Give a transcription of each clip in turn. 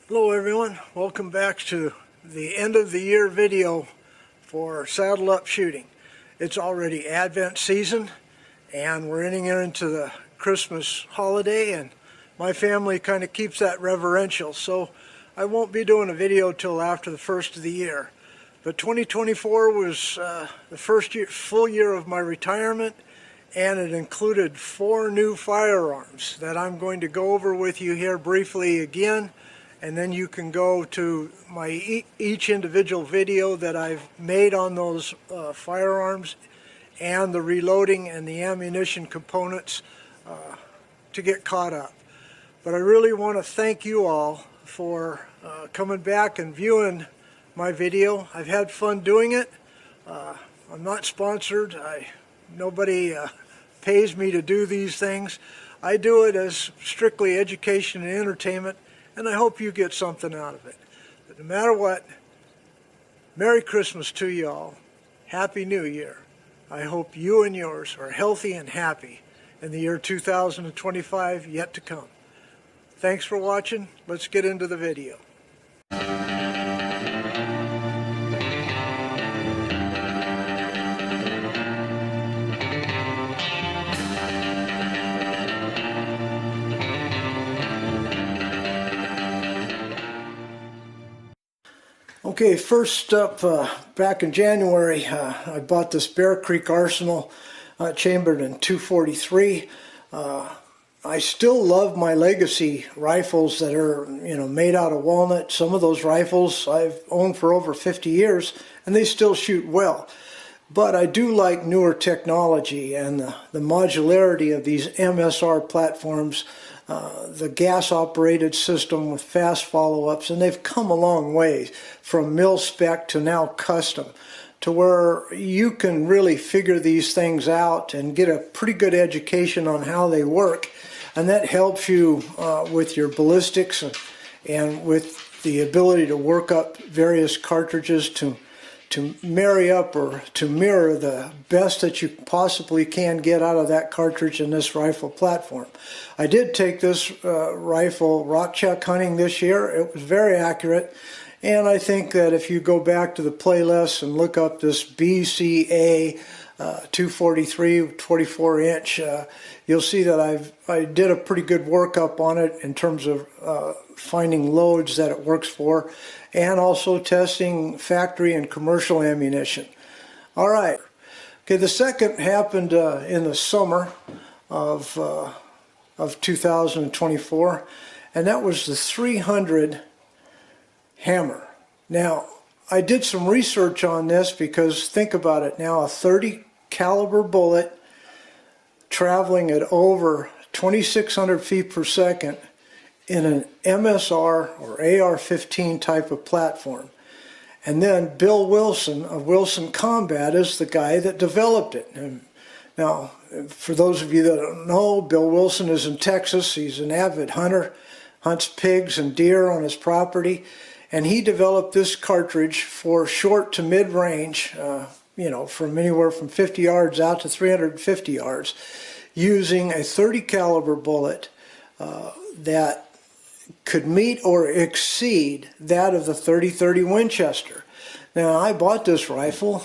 Hello everyone, welcome back to the end of the year video for Saddle Up Shooting. It's already Advent season and we're entering into the Christmas holiday, and my family kind of keeps that reverential, so I won't be doing a video till after the first of the year. But 2024 was the first full year of my retirement, and it included 4 new firearms that I'm going to go over with you here briefly again. And then you can go to my each individual video that I've made on those firearms and the reloading and the ammunition components to get caught up. But I really want to thank you all for coming back and viewing my video. I've had fun doing it. I'm not sponsored. Nobody pays me to do these things. I do it as strictly education and entertainment, and I hope you get something out of it. But no matter what, Merry Christmas to you all. Happy New Year. I hope you and yours are healthy and happy in the year 2025 yet to come. Thanks for watching. Let's get into the video. Okay, first up, back in January, I bought this Bear Creek Arsenal chambered in .243. I still love my legacy rifles that are, made out of walnut. Some of those rifles I've owned for over 50 years, and they still shoot well. But I do like newer technology and the modularity of these MSR platforms, the gas-operated system with fast follow-ups, and they've come a long way from mil-spec to now custom, to where you can really figure these things out and get a pretty good education on how they work, and that helps you with your ballistics and with the ability to work up various cartridges to marry up or to mirror the best that you possibly can get out of that cartridge in this rifle platform. I did take this rifle rock chuck hunting this year. It was very accurate, and I think that if you go back to the playlist and look up this BCA 243 24-inch, you'll see that I did a pretty good workup on it in terms of finding loads that it works for, and also testing factory and commercial ammunition. All right. Okay, the second happened in the summer of 2024, and that was the 300 hammer. Now, I did some research on this because think about it now, a 30 caliber bullet traveling at over 2,600 feet per second in an MSR or AR-15 type of platform. And then Bill Wilson of Wilson Combat is the guy that developed it. And now, for those of you that don't know, Bill Wilson is in Texas. He's an avid hunter, hunts pigs and deer on his property, and he developed this cartridge for short to mid-range, from anywhere from 50 yards out to 350 yards, using a 30 caliber bullet that could meet or exceed that of the .30-30 Winchester. Now, I bought this rifle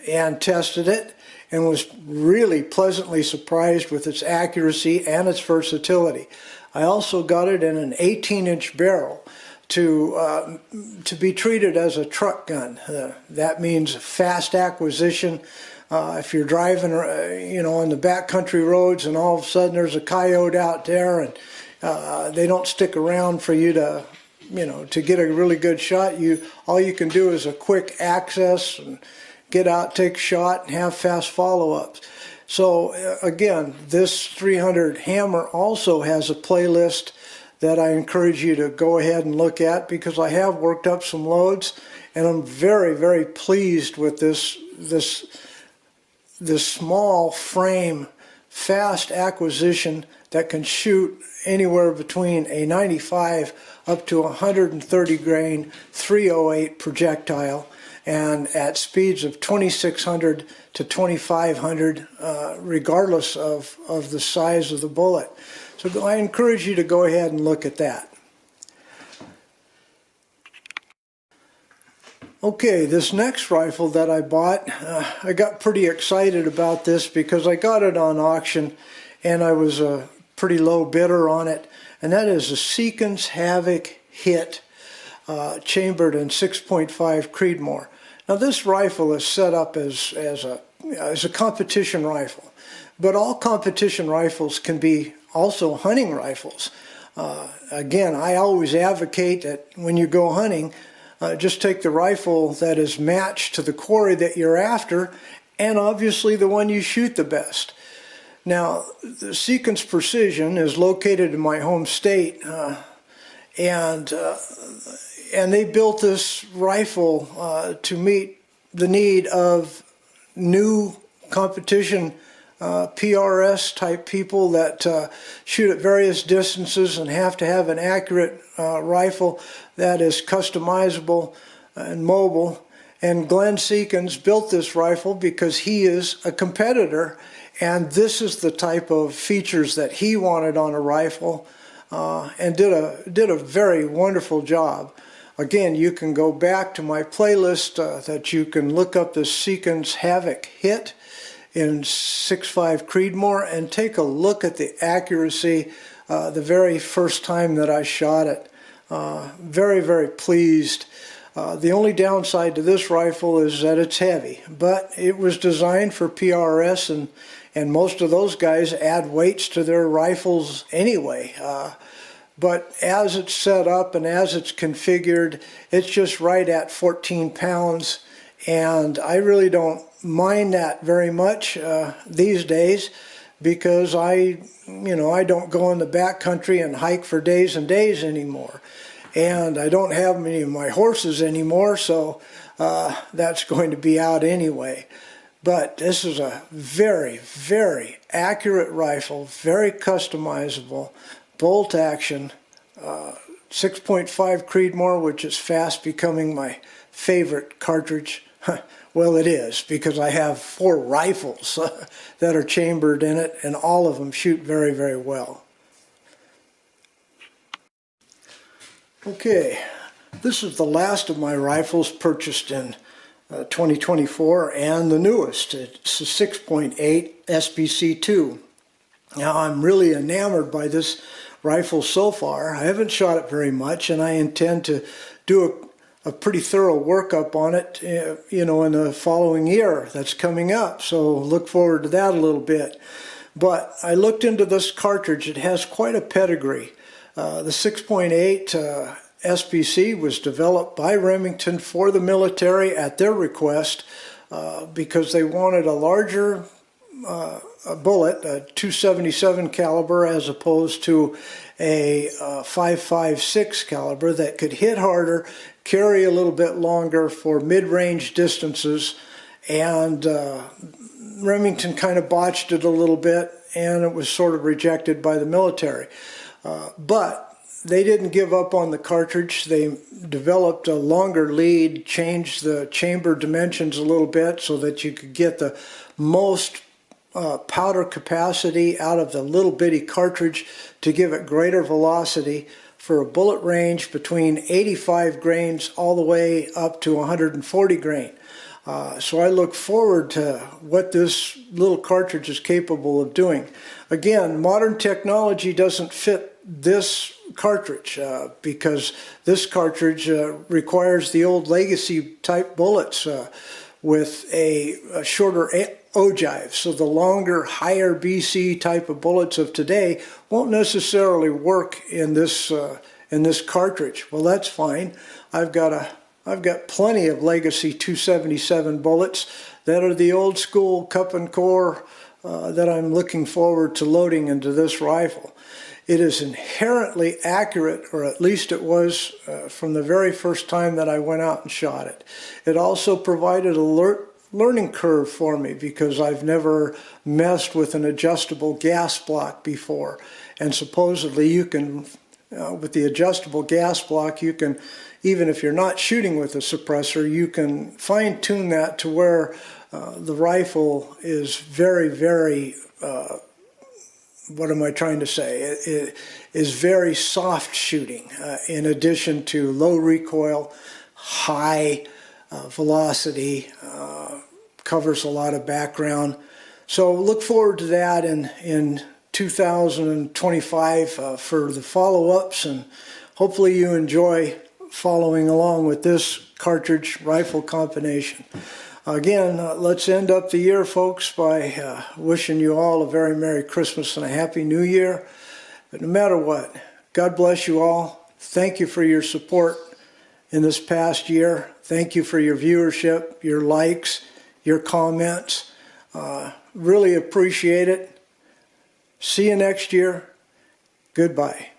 and tested it and was really pleasantly surprised with its accuracy and its versatility. I also got it in an 18-inch barrel to be treated as a truck gun. That means fast acquisition. If you're driving, on the backcountry roads and all of a sudden there's a coyote out there and they don't stick around for you to, to get a really good shot. All you can do is a quick access and get out, take a shot, and have fast follow-ups. So again, this 300 hammer also has a playlist that I encourage you to go ahead and look at, because I have worked up some loads, and I'm very, very pleased with this small frame, fast acquisition that can shoot anywhere between a 95 up to 130 grain 308 projectile, and at speeds of 2,600 to 2,500 regardless of the size of the bullet. So I encourage you to go ahead and look at that. Okay, this next rifle that I bought, I got pretty excited about this because I got it on auction and I was a pretty low bidder on it, and that is a Seekins Havak Hit, chambered in 6.5 Creedmoor. Now this rifle is set up as a competition rifle, but all competition rifles can be also hunting rifles. Again, I always advocate that when you go hunting, just take the rifle that is matched to the quarry that you're after, and obviously the one you shoot the best. Now, the Seekins Precision is located in my home state, and they built this rifle to meet the need of new competition PRS type people that shoot at various distances and have to have an accurate rifle that is customizable and mobile. And Glenn Seekins built this rifle because he is a competitor, and this is the type of features that he wanted on a rifle, and did a very wonderful job. Again, you can go back to my playlist that you can look up the Seekins Havak Hit in 6.5 Creedmoor and take a look at the accuracy the very first time that I shot it. Very, very pleased. The only downside to this rifle is that it's heavy, but it was designed for PRS, and most of those guys add weights to their rifles anyway. But as it's set up and as it's configured, it's just right at 14 pounds, and I really don't mind that very much these days, because I don't go in the backcountry and hike for days and days anymore, and I don't have many of my horses anymore, so that's going to be out anyway. But this is a very, very accurate rifle, very customizable, bolt action, 6.5 Creedmoor, which is fast becoming my favorite cartridge. Well, it is, because I have 4 rifles that are chambered in it, and all of them shoot very, very well. Okay, this is the last of my rifles purchased in 2024, and the newest. It's a 6.8 SPC II. Now, I'm really enamored by this rifle so far. I haven't shot it very much, and I intend to do a pretty thorough workup on it, in the following year that's coming up. So look forward to that a little bit. But I looked into this cartridge. It has quite a pedigree. The 6.8 SPC was developed by Remington for the military at their request, because they wanted a larger a bullet, a .277 caliber, as opposed to a .556 caliber that could hit harder, carry a little bit longer for mid-range distances, and Remington kind of botched it a little bit, and it was sort of rejected by the military. But they didn't give up on the cartridge. They developed a longer lead, changed the chamber dimensions a little bit so that you could get the most powder capacity out of the little bitty cartridge to give it greater velocity for a bullet range between 85 grains all the way up to 140 grain. So I look forward to what this little cartridge is capable of doing. Again, modern technology doesn't fit this cartridge because this cartridge requires the old legacy type bullets with a shorter ogive. So the longer, higher BC type of bullets of today won't necessarily work in this cartridge. Well, that's fine. I've got plenty of legacy .277 bullets that are the old school cup and core that I'm looking forward to loading into this rifle. It is inherently accurate, or at least it was from the very first time that I went out and shot it. It also provided a learning curve for me because I've never messed with an adjustable gas block before. And supposedly you can, with the adjustable gas block, you can, even if you're not shooting with a suppressor, you can fine-tune that to where the rifle is very, very, what am I trying to say? It is very soft shooting, in addition to low recoil, high velocity, covers a lot of background. So look forward to that in 2025 for the follow-ups, and hopefully you enjoy following along with this cartridge rifle combination. Again, let's end up the year, folks, by wishing you all a very Merry Christmas and a Happy New Year. But no matter what, God bless you all. Thank you for your support in this past year. Thank you for your viewership, your likes, your comments. Really appreciate it. See you next year. Goodbye.